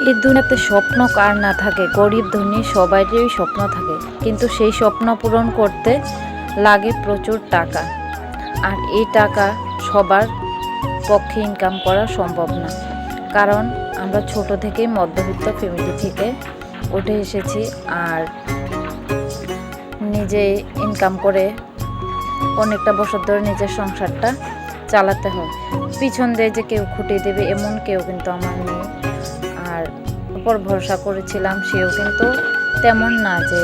এই দুনিয়াতে স্বপ্ন কার না থাকে, গরিব ধনী সবাইরই স্বপ্ন থাকে, কিন্তু সেই স্বপ্ন পূরণ করতে লাগে প্রচুর টাকা। আর এই টাকা সবার পক্ষে ইনকাম করা সম্ভব না, কারণ আমরা ছোট থেকেই মধ্যবিত্ত ফ্যামিলি থেকে উঠে এসেছি। আর নিজে ইনকাম করে অনেকটা বছর ধরে নিজের সংসারটা চালাতে হয়। পিছন দিয়ে যে কেউ খুঁটিয়ে দেবে এমন কেউ কিন্তু আমার নেই। আর উপর ভরসা করেছিলাম, সেও কিন্তু তেমন না যে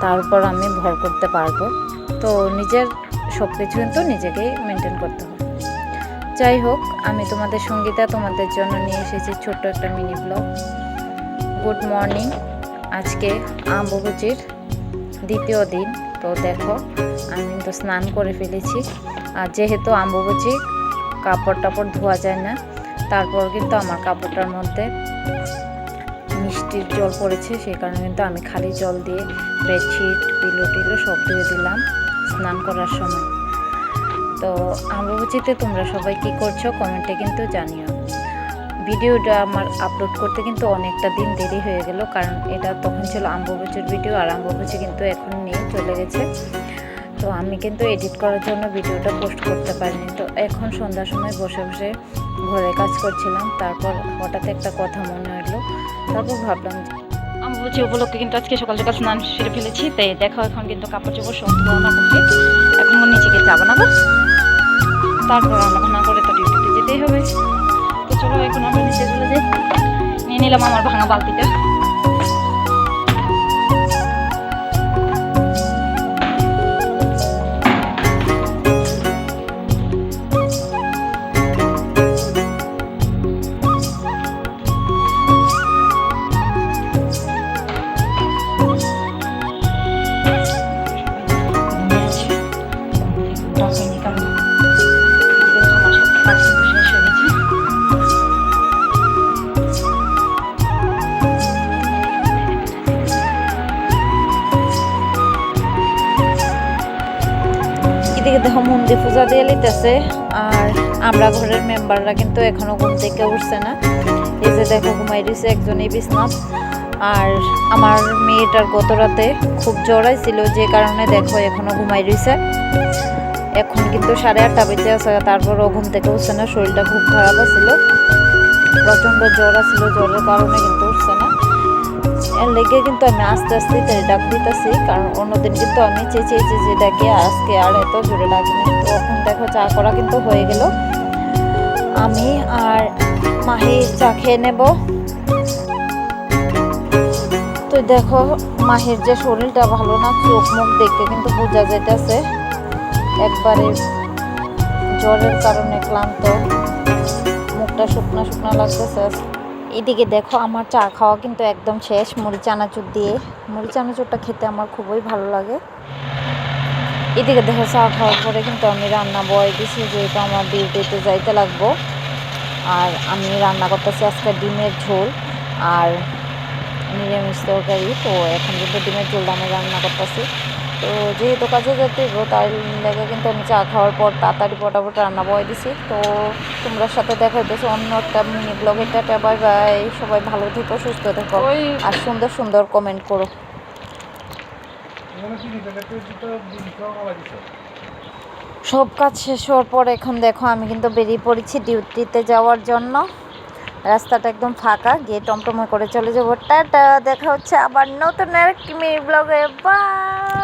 তার উপর আমি ভর করতে পারবো। তো নিজের সব কিছু কিন্তু নিজেকেই মেনটেন করতে হয়। যাই হোক, আমি তোমাদের সঙ্গীতা তোমাদের জন্য নিয়ে এসেছি ছোট্ট একটা মিনি ব্লগ। Good morning. আজকে অম্বুবাচীর দ্বিতীয় দিন। তো দেখো, আমি কিন্তু স্নান করে ফেলেছি। আর যেহেতু অম্বুবাচী কাপড় টাপড় ধোয়া যায় না, তারপর কিন্তু আমার কাপড়টার মধ্যে মিষ্টির জল পড়েছে, সেই কারণে কিন্তু আমি খালি জল দিয়ে বেডশিট পিলো টিলো সব ধুয়ে দিলাম স্নান করার সময়। তো অম্বুবাচীতে তোমরা সবাই কি করছো কমেন্টে কিন্তু জানিও। ভিডিওটা আমার আপলোড করতে কিন্তু অনেকটা দিন দেরি হয়ে গেল, কারণ এটা তখন ছিল অম্বুবাচীর ভিডিও, আর অম্বুবাচী কিন্তু এখন নিয়ে চলে গেছে। তো আমি কিন্তু এডিট করার জন্য ভিডিওটা পোস্ট করতে পারিনি। তো এখন সন্ধ্যার সময় বসে বসে ঘরে কাজ করছিলাম, তারপর হঠাৎ একটা কথা মনে হলো, তারপর ভাবলাম অম্বুবাচী উপলক্ষে কিন্তু আজকে সকাল সকাল স্নান সেরে ফেলেছি। তাই দেখো, এখন কিন্তু কাপড় চোপড় সব ধোয়া কমপ্লিট। এখন নিচে গিয়ে চা বানাবো, তারপর রান্না করে তো ডিউটিতে যেতেই হবে। তো চলো এখন আমরা নিচে চলে যাই। নিয়ে নিলাম আমার ভাঙা বালতিটা। এদিকে দেখো মন্দির পূজা দিয়ে লিতেছে, আর আমরা ঘরের মেম্বাররা কিন্তু এখনো ঘুম থেকে উঠছে না। এই যে দেখো ঘুমাই দিছে একজন এই বিছনাথ। আর আমার মেয়েটার গত রাতে খুব জ্বর ছিল, যে কারণে দেখো এখনো ঘুমাই দিছে। এখন কিন্তু 8:30 বেজে আছে, তারপরও ঘুম থেকে উঠছে না। শরীরটা খুব খারাপ ছিল, প্রচণ্ড জ্বর ছিল, জ্বরের কারণে কিন্তু উঠছে না। এর লেগে কিন্তু আমি আস্তে আস্তে ডাক দিতেছি, কারণ অন্যদিন কিন্তু আমি চেঁচিয়ে ডাকি, আজকে আর এত জোরে ডাকি না। তো এখন দেখো চা করা কিন্তু হয়ে গেল, আমি আর মাহি চা খেয়ে নেব। তো দেখো মাহির যে শরীরটা ভালো না, চোখ মুখ দেখতে কিন্তু বোঝা যাইতেছে একবারে জ্বরের কারণে ক্লান্ত, মুখটা শুকনা শুকনা লাগতেছে। এদিকে দেখো আমার চা খাওয়া কিন্তু একদম শেষ মুড়ি চানাচুর দিয়ে। মুড়ি চানাচুরটা খেতে আমার খুবই ভালো লাগে। এদিকে দেখো চা খাওয়ার পরে কিন্তু আমি রান্না বয়ে দিছি, যেহেতু আমার ডিউটিতে যাইতে লাগবো। আর আমি রান্না করতেছি আজকে ডিমের ঝোল আর নিরামিষ তরকারি। তো এখন কিন্তু ডিমের ঝোলটা আমি রান্না করতেছি। তো যেহেতু কাজে যেতে তার লেগে কিন্তু আমি চা খাওয়ার পর তাড়াতাড়ি ফটাফট রান্না বয়ে দিছি। তো তোমরা সাথে দেখা হইতেছে অন্য একটা মিনি ব্লগে। Tata, bye bye. সবাই ভালো থেকো, সুস্থ থেকো, আর সুন্দর সুন্দর কমেন্ট করো। সব কাজ শেষ হওয়ার পর এখন দেখো আমি কিন্তু বেরিয়ে পড়েছি ডিউটিতে যাওয়ার জন্য। রাস্তাটা একদম ফাঁকা, গিয়ে টমটমে করে চলে যাবো। টাটা, দেখা হচ্ছে আবার নতুন আরেকটি মিনি ব্লগে। বাই।